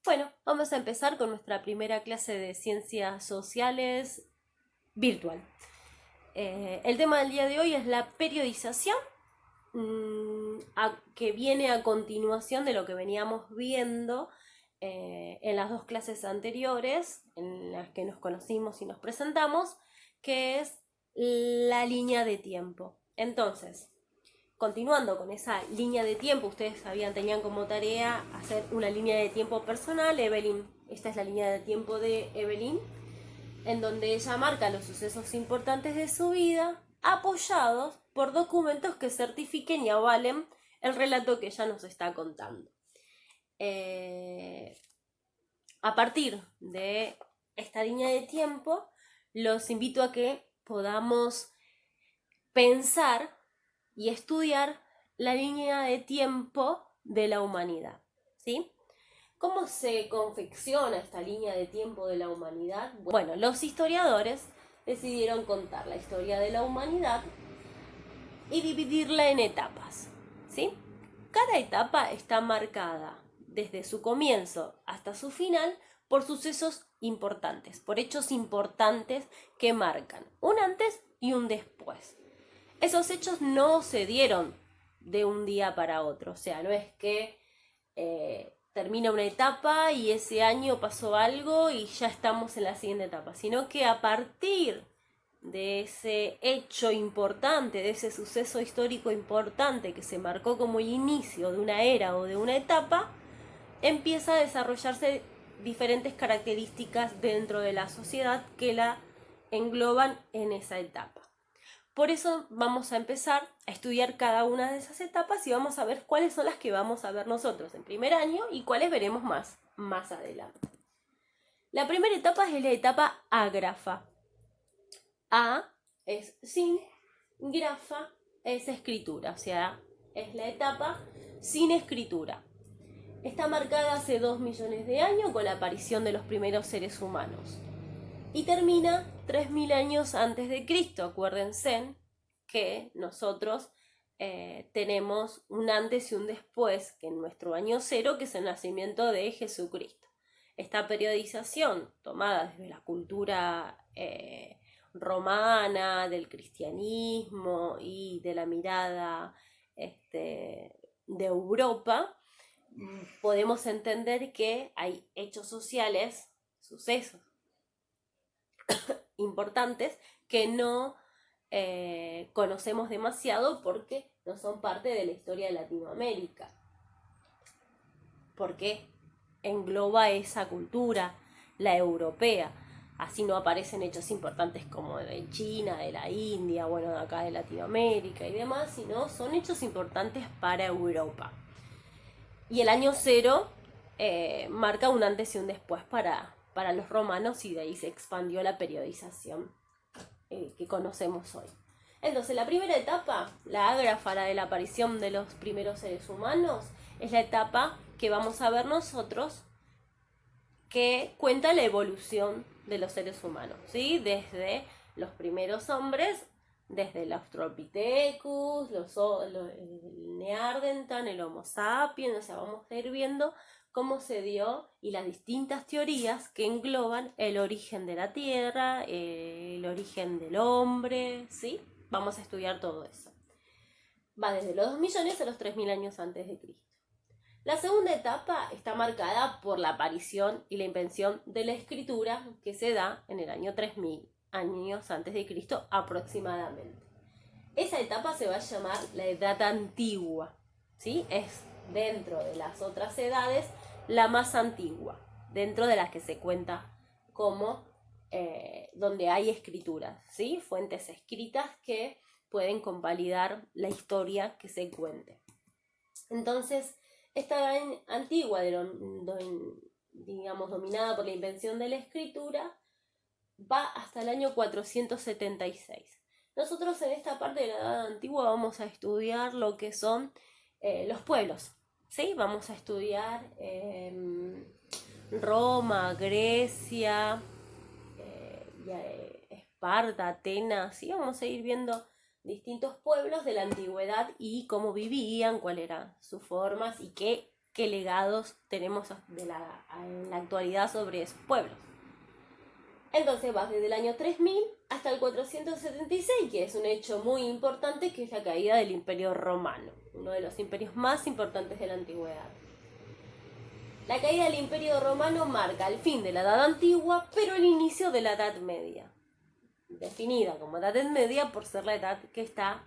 Bueno, vamos a empezar con nuestra primera clase de ciencias sociales virtual. El tema del día de hoy es la periodización, que viene a continuación de lo que veníamos viendo en las dos clases anteriores, en las que nos conocimos y nos presentamos, que es la línea de tiempo. Entonces, continuando con esa línea de tiempo, ustedes tenían como tarea hacer una línea de tiempo personal. Evelyn, esta es la línea de tiempo de Evelyn, en donde ella marca los sucesos importantes de su vida, apoyados por documentos que certifiquen y avalen el relato que ella nos está contando. A partir de esta línea de tiempo, los invito a que podamos pensar y estudiar la línea de tiempo de la humanidad, ¿sí? ¿Cómo se confecciona esta línea de tiempo de la humanidad? Bueno, los historiadores decidieron contar la historia de la humanidad y dividirla en etapas, ¿sí? Cada etapa está marcada desde su comienzo hasta su final por sucesos importantes, por hechos importantes que marcan un antes y un después. Esos hechos no se dieron de un día para otro, o sea, no es que termina una etapa y ese año pasó algo y ya estamos en la siguiente etapa, sino que a partir de ese hecho importante, de ese suceso histórico importante que se marcó como el inicio de una era o de una etapa, empieza a desarrollarse diferentes características dentro de la sociedad que la engloban en esa etapa. Por eso vamos a empezar a estudiar cada una de esas etapas y vamos a ver cuáles son las que vamos a ver nosotros en primer año y cuáles veremos más adelante. La primera etapa es la etapa ágrafa. A es sin, grafa es escritura, o sea, es la etapa sin escritura. Está marcada hace 2 millones de años con la aparición de los primeros seres humanos. Y termina 3000 años antes de Cristo. Acuérdense que nosotros tenemos un antes y un después, que en nuestro año cero, que es el nacimiento de Jesucristo. Esta periodización tomada desde la cultura romana, del cristianismo y de la mirada de Europa, podemos entender que hay hechos sociales, sucesos importantes que no conocemos demasiado porque no son parte de la historia de Latinoamérica, porque engloba esa cultura, la europea. Así no aparecen hechos importantes como de China, de la India, bueno, de acá de Latinoamérica y demás, sino son hechos importantes para Europa. Y el año cero marca un antes y un después para los romanos, y de ahí se expandió la periodización que conocemos hoy. Entonces, la primera etapa, la ágrafa, la de la aparición de los primeros seres humanos, es la etapa que vamos a ver nosotros, que cuenta la evolución de los seres humanos, ¿sí? Desde los primeros hombres, desde el Australopithecus, el Neanderthal, el Homo sapiens, o sea, vamos a ir viendo cómo se dio y las distintas teorías que engloban el origen de la Tierra, el origen del hombre, ¿sí? Vamos a estudiar todo eso. Va desde los 2 millones a los 3000 años antes de Cristo. La segunda etapa está marcada por la aparición y la invención de la escritura, que se da en el año 3000 años antes de Cristo aproximadamente. Esa etapa se va a llamar la Edad Antigua, ¿sí? Es dentro de las otras edades la más antigua, dentro de las que se cuenta como donde hay escrituras, ¿sí? Fuentes escritas que pueden convalidar la historia que se cuente. Entonces, esta edad antigua, digamos, dominada por la invención de la escritura, va hasta el año 476. Nosotros en esta parte de la edad antigua vamos a estudiar lo que son los pueblos, ¿sí? Vamos a estudiar Roma, Grecia, Esparta, Atenas, ¿sí? Vamos a ir viendo distintos pueblos de la antigüedad y cómo vivían, cuáles eran sus formas y qué qué legados tenemos en la actualidad sobre esos pueblos. Entonces vas desde el año 3000 hasta el 476, que es un hecho muy importante, que es la caída del Imperio Romano, uno de los imperios más importantes de la antigüedad. La caída del Imperio Romano marca el fin de la Edad Antigua, pero el inicio de la Edad Media, definida como Edad Media por ser la edad que está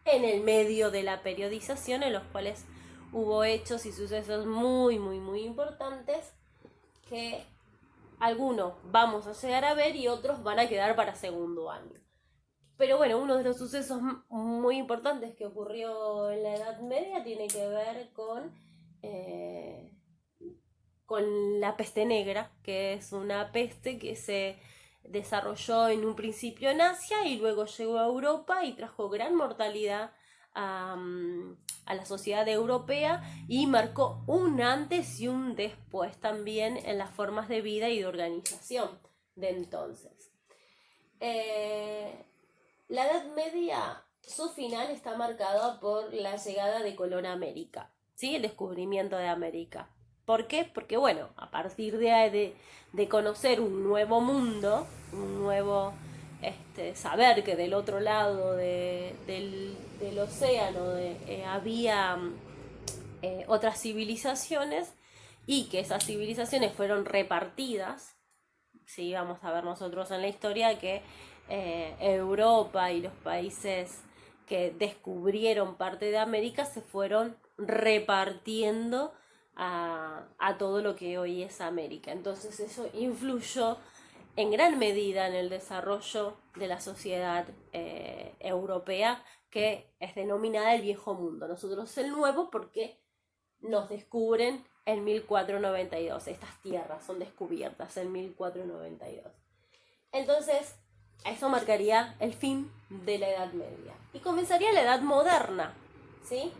en el medio de la periodización, en los cuales hubo hechos y sucesos muy, muy, muy importantes que algunos vamos a llegar a ver y otros van a quedar para segundo año. Pero bueno, uno de los sucesos muy importantes que ocurrió en la Edad Media tiene que ver con la peste negra, que es una peste que se desarrolló en un principio en Asia y luego llegó a Europa y trajo gran mortalidad a la sociedad europea y marcó un antes y un después también en las formas de vida y de organización de entonces. La Edad Media, su final está marcada por la llegada de Colón a América, ¿sí? El descubrimiento de América. ¿Por qué? Porque bueno, a partir de conocer un nuevo mundo, un nuevo saber que del otro lado del océano había otras civilizaciones y que esas civilizaciones fueron repartidas, ¿sí? Vamos a ver nosotros en la historia que Europa y los países que descubrieron parte de América se fueron repartiendo a todo lo que hoy es América. Entonces eso influyó en gran medida en el desarrollo de la sociedad europea, que es denominada el Viejo Mundo. Nosotros el Nuevo porque nos descubren en 1492. Estas tierras son descubiertas en 1492. Entonces, eso marcaría el fin de la Edad Media. Y comenzaría la Edad Moderna, ¿sí?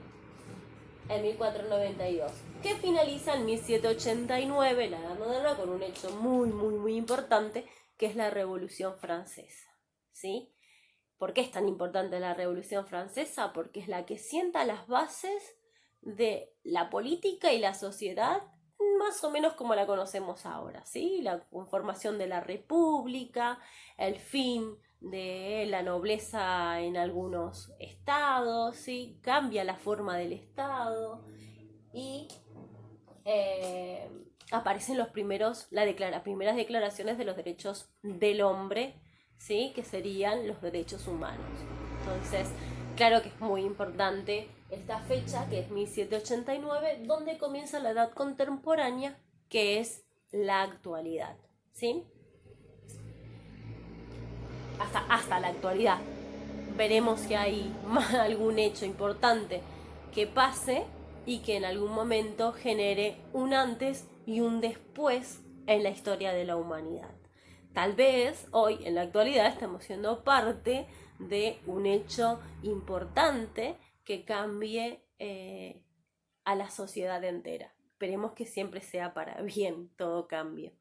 En 1492, que finaliza en 1789, la Edad Moderna, con un hecho muy, muy, muy importante, que es la Revolución Francesa, ¿sí? ¿Por qué es tan importante la Revolución Francesa? Porque es la que sienta las bases de la política y la sociedad más o menos como la conocemos ahora, ¿sí? La conformación de la república, el fin de la nobleza en algunos estados, ¿sí? Cambia la forma del estado y aparecen las primeras declaraciones de los derechos del hombre, ¿sí? Que serían los derechos humanos. Entonces, claro que es muy importante esta fecha, que es 1789, donde comienza la edad contemporánea, que es la actualidad, ¿sí? Hasta la actualidad. Veremos que hay algún hecho importante que pase y que en algún momento genere un antes y un después en la historia de la humanidad. Tal vez hoy, en la actualidad, estamos siendo parte de un hecho importante que cambie a la sociedad entera. Esperemos que siempre sea para bien todo cambio.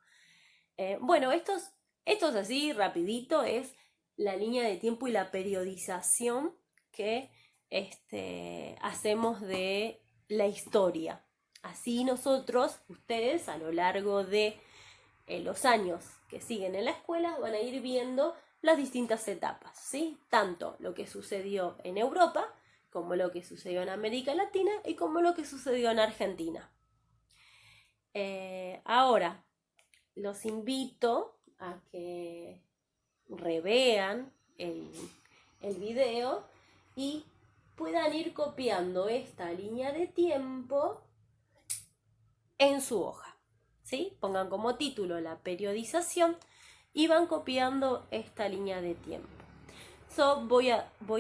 Bueno, esto es así, rapidito, es la línea de tiempo y la periodización que hacemos de la historia. Así nosotros, ustedes, a lo largo de los años que siguen en la escuela, van a ir viendo las distintas etapas, ¿sí? Tanto lo que sucedió en Europa, como lo que sucedió en América Latina y como lo que sucedió en Argentina. Ahora, los invito a que revean el video y puedan ir copiando esta línea de tiempo en su hoja, ¿sí? Pongan como título la periodización y van copiando esta línea de tiempo. Voy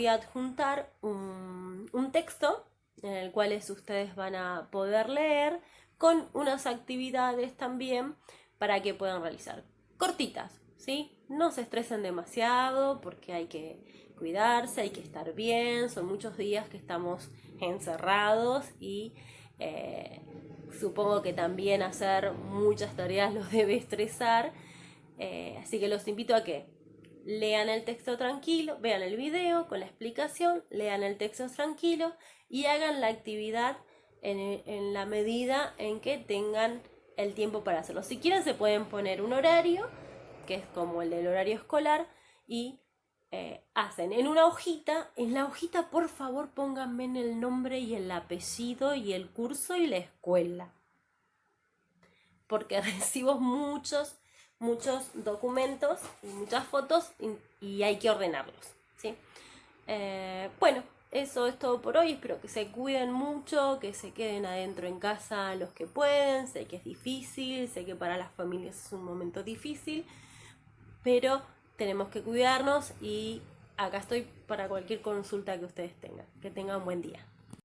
a adjuntar un texto en el cual ustedes van a poder leer con unas actividades también para que puedan realizar. Cortitas, ¿sí? No se estresen demasiado porque hay que cuidarse, hay que estar bien, son muchos días que estamos encerrados y supongo que también hacer muchas tareas los debe estresar, así que los invito a que lean el texto tranquilo, vean el video con la explicación, lean el texto tranquilo y hagan la actividad en la medida en que tengan el tiempo para hacerlo. Si quieren se pueden poner un horario, que es como el del horario escolar, y hacen en una hojita. En la hojita, por favor, pónganme en el nombre y el apellido y el curso y la escuela, porque recibo muchos documentos y muchas fotos y hay que ordenarlos, ¿sí? Bueno, eso es todo por hoy. Espero que se cuiden mucho, que se queden adentro en casa los que pueden. Sé que es difícil, sé que para las familias es un momento difícil, pero tenemos que cuidarnos y acá estoy para cualquier consulta que ustedes tengan. Que tengan buen día.